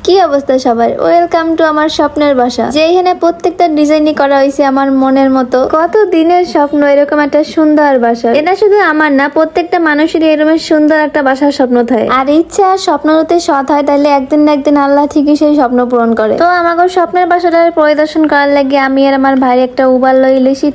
কি অবস্থা সবার, ওয়েলকাম টু আমার স্বপ্নের বাসা, যেখানে প্রত্যেকটা ডিজাইনই করা হয়েছে আমার মনের মতো। কত দিনের স্বপ্ন এরকম একটা সুন্দর বাসা। এটা শুধু আমার না, প্রত্যেকটা মানুষেরই এরকম সুন্দর একটা বাসার স্বপ্ন থাকে। আর ইচ্ছা আর স্বপ্ন যদি সৎ হয় তাহলে একদিন না একদিন আল্লাহ ঠিকই সেই স্বপ্ন পূরণ করে। তো আমাকে স্বপ্নের বাসাটা পরিদর্শন করার লাগে আমি আর আমার ভাই একটা উবার লই লিছি,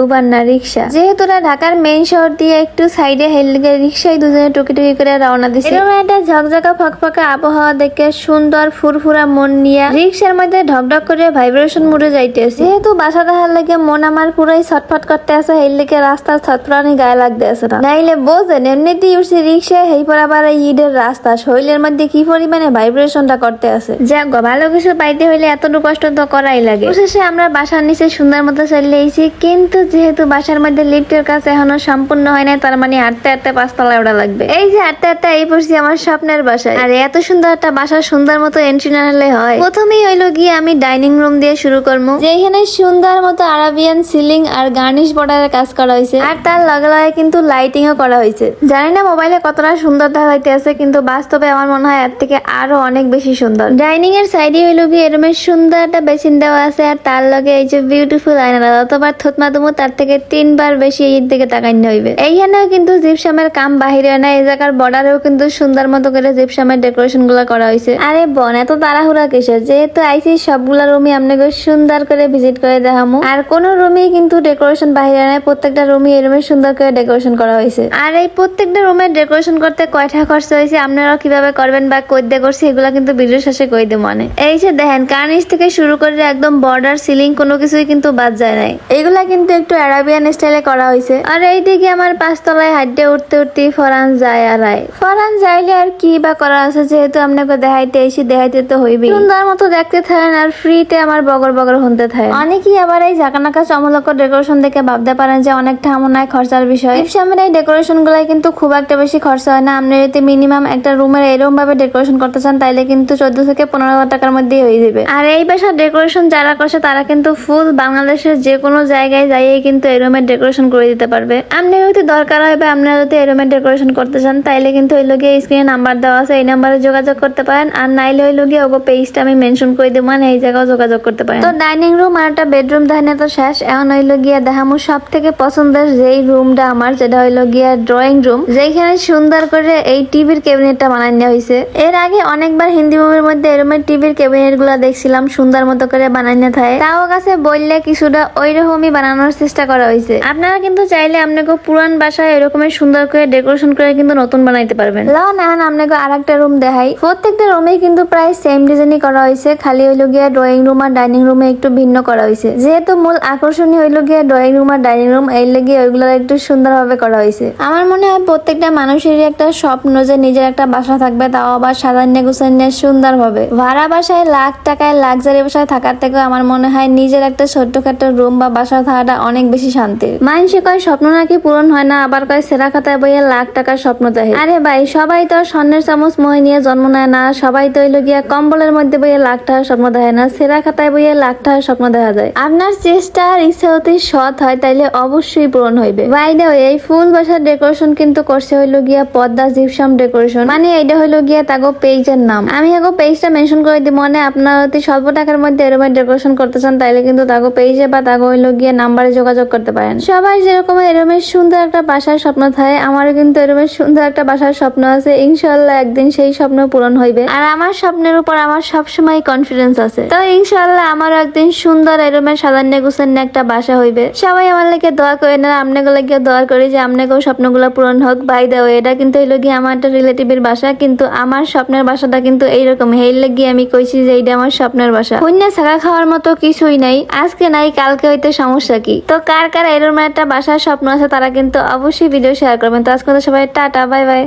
উবার না রিক্সা। যেহেতু ঢাকার মেইন শহর দিয়ে একটু সাইডে হেলগে রিক্সায় দুজনে টুকি করে রওনা দিছে। এরকম একটা ঝকঝকা ফকফকা আবহাওয়া দেখে সুন্দর ফুরফুরা মন নিয়ে রিক্সার মধ্যে ঢকঢক করে ভাইব্রেশন মুড়ে যাইতেছে। যেহেতু বাসা দেখার লাগে মন আমার পুরাই ছটফট করতে আছে, হেল লেগে রাস্তার ছটফটানি গায়ে লাগতে আছে না। নাইলে বোঝেন এমনিতেই উঠছি রিক্সায়, হেই পর আবার এই ঈদের রাস্তা শরীরের মধ্যে কি পরিমাণে ভাইব্রেশনটা করতে আছে। যাক ভালো কিছু পাইতে হইলে এতটুকু কষ্ট তো করাই লাগে। অবশেষে আমরা বাসার নিচে সুন্দর মতো চলে এসেছি, কিন্তু যেহেতু বাসার মধ্যে লিফটের কাজ এখনো সম্পূর্ণ হয় নাই, তার মানে হাঁটতে হাঁটতে 5 তলায় ওঠা লাগবে। এই যে হাঁটতে হাঁটতে এই পড়ছি আমার স্বপ্নের বাসায়। আর এত সুন্দর একটা বাসার সুন্দর মতো এন্ট্রি না হলে হয়। প্রথমেই হইলো গিয়ে আমি ডাইনিং রুম দিয়ে শুরু করবো, যেখানে সুন্দর মতো আরাবিয়ান সিলিং আর গার্নিশ বর্ডারের কাজ করা হয়েছে। আর তার লগে লগে কিন্তু লাইটিং ও করা হয়েছে। জানি না মোবাইলে কতটা সুন্দর দেখা যাইতেছে, কিন্তু বাস্তবে আমার মনে হয় এর থেকে আরো অনেক বেশি সুন্দর। ডাইনিং এর সাইডে হইলো গিয়ে এরকম সুন্দর একটা বেসিন দেওয়া আছে, আর তার লগে এই যে বিউটিফুল আয়না, যতবার থুতমা দুমু তার থেকে 3 বার বেশি এই দিকে তাকাইতে হইবে। এইখানেও কিন্তু জিপসামের কাম বাহিরে না, এই জায়গার বর্ডারেও কিন্তু সুন্দর মতো করে জিপসামের ডেকোরেশন গুলা করা হয়েছে। আরে বোন এত তাড়াহুড়া কিসের? যেহেতু আইসি সবগুলা রুমই আপনাকে সুন্দর করে ভিজিট করে দেখামু। আর কোন রুমেই কিন্তু ডেকোরেশন বাহিরে নাই, প্রত্যেকটা রুমই এরকম সুন্দর করে ডেকোরেশন করা হয়েছে। আর এই প্রত্যেকটা রুমের ডেকোরেশন করতে কয়টা খরচ হয়েছে, আপনারা কিভাবে করবেন বা কই দিয়ে করছি, এগুলা কিন্তু ভিডিও শেষে কই দেব। মানে এই যে দেখেন কার্নিশ থেকে শুরু করে একদম বর্ডার সিলিং কোনো কিছুই কিন্তু বাদ যায় নাই। এগুলা কিন্তু একটু আরাবিয়ান স্টাইলে করা হয়েছে। আর এইদিকে আমার 5 তলায় হাঁটতে উঠতে উঠতে ফরান যায় আর ফরান যাইলে আর কি বা করা আছে, যেহেতু আপনাকে দেখাইতে এসে দেখাইতে তো হইবে। সুন্দর মতো দেখতে থাকেন আর ফ্রিতে আমার বগর বগর শুনতে থাকে। অনেকেই আবার এই জাকানাকা চমলক ডেকোরেশন দেখে ভাবতে পারেন যে অনেকটা এমন নয় খরচার বিষয়। সামনে এই ডেকোরেশন গুলাই কিন্তু খুব একটা বেশি খরচা হয় না। আপনি যদি মিনিমাম একটা রুমের এরকম ভাবে ডেকোরেশন করতে চান তাইলে কিন্তু 14 থেকে 15,000 টাকার মধ্যেই হয়ে যাবে। আর এই বাসার ডেকোরেশন যারা করছে তারা কিন্তু ফুল বাংলাদেশের যে কোনো জায়গায় যাইয়ে কিন্তু এই রুমের ডেকোরেশন করে দিতে পারবে। আপনি যদি দরকার হয় বা আপনারা যদি এই রুমের ডেকোরেশন করতে চান তাইলে কিন্তু ওই লোকে স্ক্রিনে নাম্বার দেওয়া আছে, এই নাম্বারে যোগাযোগ করতে পারেন। আর নাইলে ওই লোকে ওগো পেজটা আমি মেনশন করে দেবো, মানে এই জায়গায় যোগাযোগ করতে পারেন। তো ডাইনিং রুম আর একটা বেডরুম দেখানো তো শেষ। এখন হইলো গিয়া দেখামু সব থেকে পছন্দের যেই রুমটা আমার, যেটা হইলো গিয়া ড্রয়িং রুম, যেখানে সুন্দর করে এই টিভির ক্যাবিনেটটা বানাই নেওয়া হয়েছে। এর আগে অনেকবার হিন্দি মুভির মধ্যে এরকমের টিভির ক্যাবিনেট গুলা দেখছিলাম সুন্দর মতো করে বানাই না থাকে, তাও কাছে বললে কিছুটা ওই রকমই বানানোর চেষ্টা করা হয়েছে। আপনারা কিন্তু চাইলে আপনাকে পুরান বাসায় এরকমের সুন্দর করে ডেকোরেশন করে কিন্তু নতুন বানাইতে পারবেন। লাও না আপনাকে আর একটা রুম দেখাই। প্রত্যেকটা রুমে কিন্তু প্রায় সেম ডিজাইনই করা হয়েছে, খালি হইলো গিয়া ড্রয়িং রুম আর ডাইনিং রুমে একটু ভিন্ন করা হয়েছে। যেহেতু মূল আকর্ষণীয় হইলো গিয়া ড্রয়িং রুম আর ডাইনিং রুম, এই লেগে ওইগুলো একটু সুন্দরভাবে করা হয়েছে। আমার মনে হয় প্রত্যেকটা মানুষেরই একটা স্বপ্ন যে নিজের একটা বাসা থাকবে, তাও আবার সাজান্য গুছান্য সুন্দর ভাবে। ভাড়া বাসায় লাখ টাকায় লাক্সারি বাসায় থাকার থেকে আমার মনে হয় নিজের একটা ছোট্টখাটো রুম বা বাসা থাকাটা অনেক বেশি শান্তির। মানুষে কয় স্বপ্ন নাকি পূরণ হয় না, আবার কয় সেরা খাতায় বইয়ে লাখ টাকার স্বপ্ন দেখে। আরে ভাই সবাই তো স্বর্ণের চামচ মোহে নিয়ে জন্ম নেয় না, সবাই তো হইলো গিয়া কম্বলের মধ্যে বইয়ে লাখ টাকার স্বপ্ন দেখে না, সেরা খাতায় বইয়ে লাখ টাকার স্বপ্ন দেখা যায়। আপনার চেষ্টা আর ইচ্ছা হতে সৎ হয় তাইলে অবশ্যই পূরণ হইবে। বাই দ্য ওয়ে এই ফুল বাসার ডেকোরেশন কিন্তু করছে হইলো গিয়া পদ্মা জিপসাম ডেকোরেশন, মানে এইটা হইলো গিয়া তাগো পেজের নাম। আমি আগো পেজটা মেনশন করে দিব, মানে আপনারা যদি স্বল্প টাকার মধ্যে এরকম ডেকোরেশন করতে চান তাইলে কিন্তু তাগো পেজে বা তাগো হইলো গিয়া নাম্বারে যোগাযোগ করতে পারেন। সবাই যেরকম এরকম সুন্দর একটা বাসার স্বপ্ন থাকে, আমারও কিন্তু এরকম সুন্দর একটা বাসার স্বপ্ন আছে। ইনশাআল্লাহ একদিন সেই স্বপ্ন পূরণ হইবে। আর আমার স্বপ্নের উপর আমার সবসময় কনফিডেন্স আছে। তো ইনশাআল্লাহ আমারও একদিন সুন্দর এরকম সাজান্য গুছান্য একটা বাসা হইবে। সবাই আমার লাগে দোয়া করেন, আর আপনাকে লাগে দোয়া করি যে আপনাকেও স্বপ্নগুলো পূরণ হোক। বাই দ্য ওয়ে এটা কিন্তু হইলো গিয়ে আমার একটা রিলেটিভের বাসা, কিন্তু আমার স্বপ্নের বাসাটা কিন্তু এইরকম। এই লাগি আমি কইছি যে এইটা আমার স্বপ্নের বাসা। কন্যা ছাগা খাওয়ার মতো কিছুই নাই, আজকে নাই কালকে হইতে সমস্যা কি? তো কার কার এরকম একটা বাসার স্বপ্ন আছে তারা কিন্তু অবশ্যই ভিডিও শেয়ার করবেন। তো আজকে সবাই টাটা, বাই বাই।